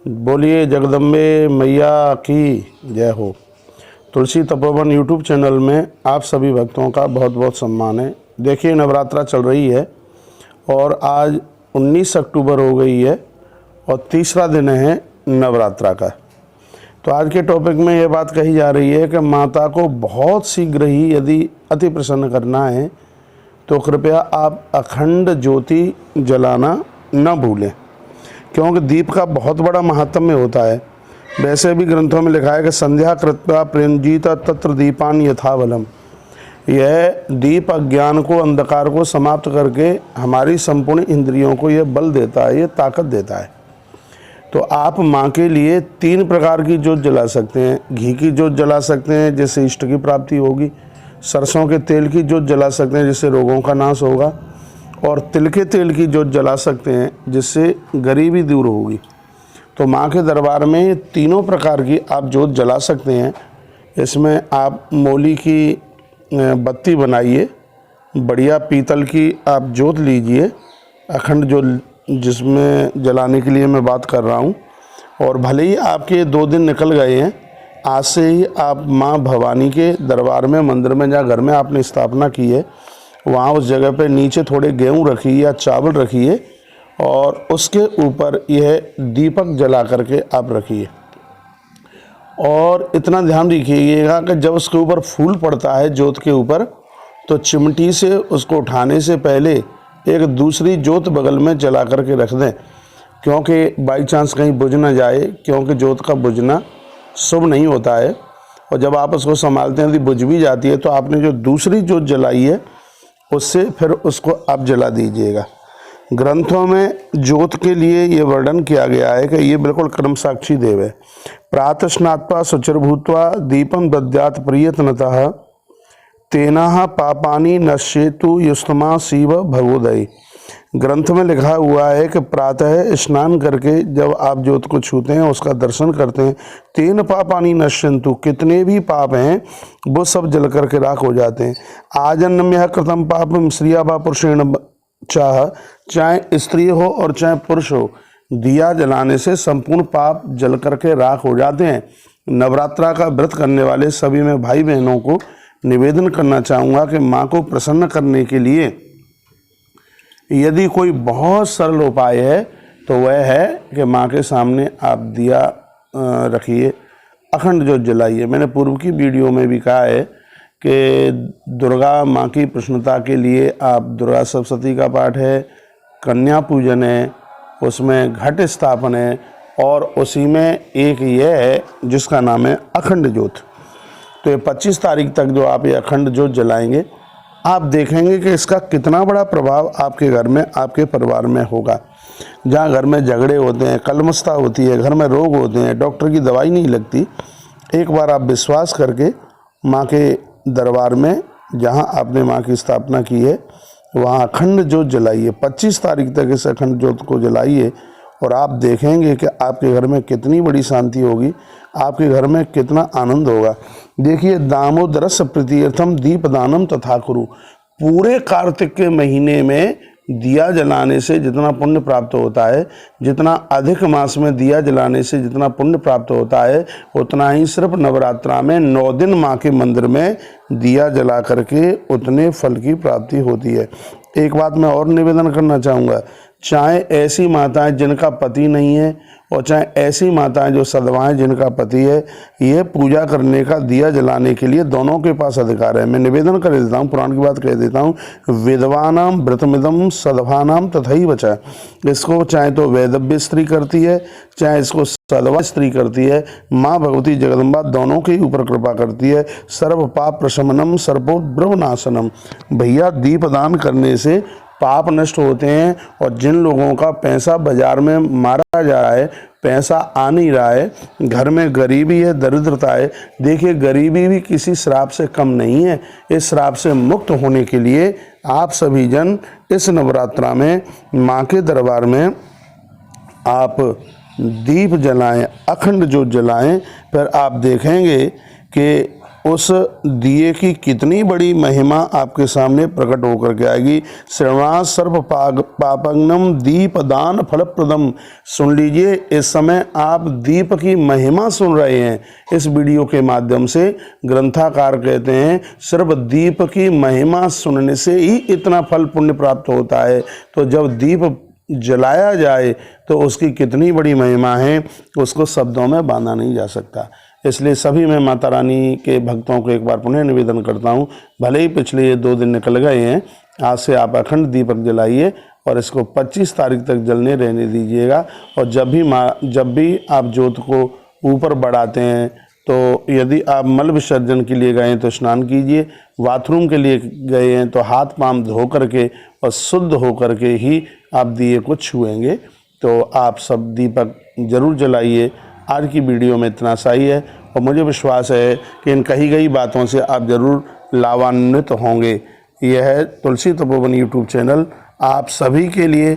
बोलिए जगदम्बे मैया की जय हो। तुलसी तपोवन यूट्यूब चैनल में आप सभी भक्तों का बहुत बहुत सम्मान है। देखिए नवरात्रा चल रही है और आज 19 अक्टूबर हो गई है और तीसरा दिन है नवरात्रा का। तो आज के टॉपिक में ये बात कही जा रही है कि माता को बहुत शीघ्र ही यदि अति प्रसन्न करना है तो कृपया आप अखंड ज्योति जलाना न भूलें, क्योंकि दीप का बहुत बड़ा महात्म्य होता है। वैसे भी ग्रंथों में लिखा है कि संध्या कृत्वा प्रेमजीत तत्र दीपान यथावलम। यह दीप अज्ञान को, अंधकार को समाप्त करके हमारी संपूर्ण इंद्रियों को यह बल देता है, यह ताकत देता है। तो आप माँ के लिए 3 प्रकार की जोत जला सकते हैं। घी की जोत जला सकते हैं जिससे इष्ट की प्राप्ति होगी, सरसों के तेल की जोत जला सकते हैं जिससे रोगों का नाश होगा, और तिल के तेल की जोत जला सकते हैं जिससे गरीबी दूर होगी। तो माँ के दरबार में तीनों प्रकार की आप जोत जला सकते हैं। इसमें आप मोली की बत्ती बनाइए, बढ़िया पीतल की आप जोत लीजिए, अखंड जोत जिसमें जलाने के लिए मैं बात कर रहा हूँ। और भले ही आपके 2 दिन निकल गए हैं, आज से ही आप माँ भवानी के दरबार में, मंदिर में, जहाँ घर में आपने स्थापना की है, वहाँ उस जगह पे नीचे थोड़े गेहूँ रखिए या चावल रखिए और उसके ऊपर यह दीपक जला करके आप रखिए। और इतना ध्यान रखिएगा कि जब उसके ऊपर फूल पड़ता है जोत के ऊपर, तो चिमटी से उसको उठाने से पहले एक दूसरी जोत बगल में जला करके रख दें, क्योंकि बाई चांस कहीं बुझ ना जाए, क्योंकि जोत का बुझना शुभ नहीं होता है। और जब आप उसको संभालते हैं यदि बुझ भी जाती है तो आपने जो दूसरी जोत जलाई है उससे फिर उसको आप जला दीजिएगा। ग्रंथों में जोत के लिए ये वर्णन किया गया है कि ये बिल्कुल कर्म साक्षी देव है। प्रातः स्नात्वा शुचिर्भूत्वा दीपम दद्यात् प्रियतनतः तेनाह पापानि नश्येतु युष्मा शिव भगोदय। ग्रंथ में लिखा हुआ है कि प्रातः स्नान करके जब आप ज्योत को छूते हैं, उसका दर्शन करते हैं, तेन पापानि नश्यन्तु, कितने भी पाप हैं वो सब जल करके राख हो जाते हैं। आजन्म्य कृतम पापम स्त्रिया व पुरुषेण चाहे स्त्री हो और चाहे पुरुष हो, दिया जलाने से संपूर्ण पाप जल करके राख हो जाते हैं। नवरात्रा का व्रत करने वाले सभी मैं भाई बहनों को निवेदन करना चाहूँगा कि माँ को प्रसन्न करने के लिए यदि कोई बहुत सरल उपाय है तो वह है कि माँ के सामने आप दिया रखिए, अखंड ज्योत जलाइए। मैंने पूर्व की वीडियो में भी कहा है कि दुर्गा माँ की प्रसन्नता के लिए आप दुर्गा सप्तशती का पाठ है, कन्या पूजन है, उसमें घट स्थापन है, और उसी में एक यह है जिसका नाम है अखंड ज्योत। तो ये 25 तारीख तक जो आप ये अखंड ज्योत जलाएंगे, आप देखेंगे कि इसका कितना बड़ा प्रभाव आपके घर में, आपके परिवार में होगा। जहाँ घर में झगड़े होते हैं, कलमस्ता होती है, घर में रोग होते हैं, डॉक्टर की दवाई नहीं लगती, एक बार आप विश्वास करके माँ के दरबार में, जहाँ आपने माँ की स्थापना की है, वहाँ अखंड ज्योत जलाइए। 25 तारीख तक इस अखंड ज्योत को जलाइए और आप देखेंगे कि आपके घर में कितनी बड़ी शांति होगी, आपके घर में कितना आनंद होगा। देखिए, दामोदरस प्रीत्यर्थम दीपदानम तथा कुरु। पूरे कार्तिक के महीने में दिया जलाने से जितना पुण्य प्राप्त होता है, जितना अधिक मास में दिया जलाने से जितना पुण्य प्राप्त होता है, उतना ही सिर्फ नवरात्रा में 9 दिन माँ के मंदिर में दिया जला करके उतने फल की प्राप्ति होती है। एक बात मैं और निवेदन करना चाहूँगा, चाहे ऐसी माताएं जिनका पति नहीं है और चाहे ऐसी माताएं जो सधवाएं जिनका पति है, ये पूजा करने का, दिया जलाने के लिए दोनों के पास अधिकार है। मैं निवेदन कर देता हूँ, पुराण की बात कह देता हूँ, विधवानाम व्रतमिदम सधवानाम तथैव च। इसको चाहे तो वैदव्य स्त्री करती है, चाहे इसको सधवा स्त्री करती है, माँ भगवती जगदम्बा दोनों के ऊपर कृपा करती है। सर्व पाप प्रशमनम सर्पोद्भवनाशनम। भैया, दीपदान करने से पाप नष्ट होते हैं। और जिन लोगों का पैसा बाजार में मारा जा रहा है, पैसा आ नहीं रहा है, घर में गरीबी है, दरिद्रता है, देखिए गरीबी भी किसी श्राप से कम नहीं है। इस श्राप से मुक्त होने के लिए आप सभी जन इस नवरात्रा में माँ के दरबार में आप दीप जलाएं, अखंड ज्योत जलाएं, फिर आप देखेंगे कि उस दिए की कितनी बड़ी महिमा आपके सामने प्रकट होकर के आएगी। श्रवणा सर्व पापग्नम दीप दान फलप्रदम। सुन लीजिए, इस समय आप दीप की महिमा सुन रहे हैं इस वीडियो के माध्यम से। ग्रंथाकार कहते हैं सिर्फ दीप की महिमा सुनने से ही इतना फल पुण्य प्राप्त होता है। तो जब दीप जलाया जाए तो उसकी कितनी बड़ी महिमा है, उसको शब्दों में बांधा नहीं जा सकता। इसलिए सभी मैं माता रानी के भक्तों को एक बार पुनः निवेदन करता हूँ, भले ही पिछले ये 2 दिन निकल गए हैं, आज से आप अखंड दीपक जलाइए और इसको 25 तारीख तक जलने रहने दीजिएगा। और जब भी आप ज्योत को ऊपर बढ़ाते हैं तो यदि आप मल विसर्जन के लिए गए हैं तो स्नान कीजिए, बाथरूम के लिए गए हैं तो हाथ पांव धो करके और शुद्ध हो करके ही आप दिए को छुएंगे। तो आप सब दीपक जरूर जलाइए। आज की वीडियो में इतना सा ही है और मुझे विश्वास है कि इन कही गई बातों से आप ज़रूर लाभान्वित होंगे। यह है तुलसी तपोवन यूट्यूब चैनल आप सभी के लिए